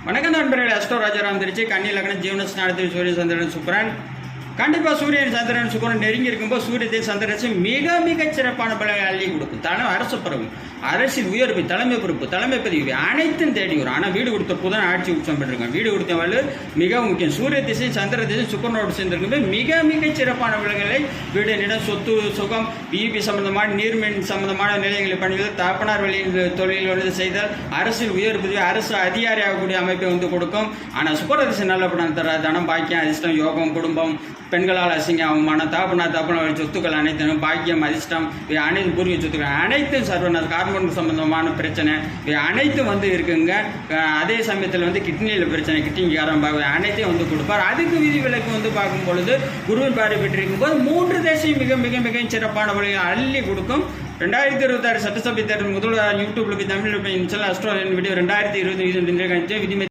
வணக்கம் நண்பர்களே, அஸ்ட்ரோ ராஜாராம் திருச்சி. கன்னி லக்னம், ஜீவன ஸ்நானத்தில் சூரிய சந்திரன் சுக்கிரன். கண்டிப்பாக சூரியன் சந்திரன் சுக்கிரன் நெருங்கி இருக்கும்போது சூரியத்தை சந்திரன் மிக சிறப்பான பலனை அள்ளி கொடுக்கும். அரசு பரவும், அரசியல் உயர்வு, தலைமை பொறுப்பு, தலைமை பதிவு அனைத்தும் தேடி வரும். ஆனால் வீடு கொடுத்த புதன் ஆட்சி உச்சம் பெற்றிருக்காங்க. வீடு கொடுத்த வாழ் மிகவும் முக்கியம். சூரிய திசை சந்திர திசை சுக்கிரனோடு சேர்ந்திருக்கும்போது மிக சிறப்பான விலங்குகளை வீடு நிலம், சொத்து, சுகம், பிபி சம்பந்தமான நீர்மின் சம்பந்தமான நிலையங்களை பணிகள், தாப்பனார் வழியில் தொழில் செய்தால் அரசியல் உயர்வு, அரசு அதிகாரி ஆகக்கூடிய அமைப்பை கொடுக்கும். ஆனால் சுக்கிர திசை நல்ல படம் தர தனம், பாக்கியம், அதிர்ஷ்டம், யோகம், குடும்பம், பெண்களால் அசிங்க அவமானம், தாப்பனார் சொத்துக்கள் அனைத்தும், பாக்கியம், அதிர்ஷ்டம், அனைத்து பூர்வீக சொத்துக்கள் அனைத்தும் சர்வநாத கார்பன் சம்பந்தமான பிரச்சனை அனைத்தும் இருக்குங்க. அதே சமயத்தில் கிட்னியில் பிரச்சனை, கிட்னிக்காரன் அனைத்தையும் கொடுப்பார். அதுக்கு விதிவிலக்கு பார்க்கும் பொழுது குருவின் பார்வை பெற்றிருக்கும் போது 3 தேசம் மிக சிறப்பான வழியை அள்ளி கொடுக்கும். 2026 சட்டசபை தேர்தல் முதல்வர் யூடியூப்ல தமிழ் அஸ்ட்ரோ வீடியோ 2020 விதிமை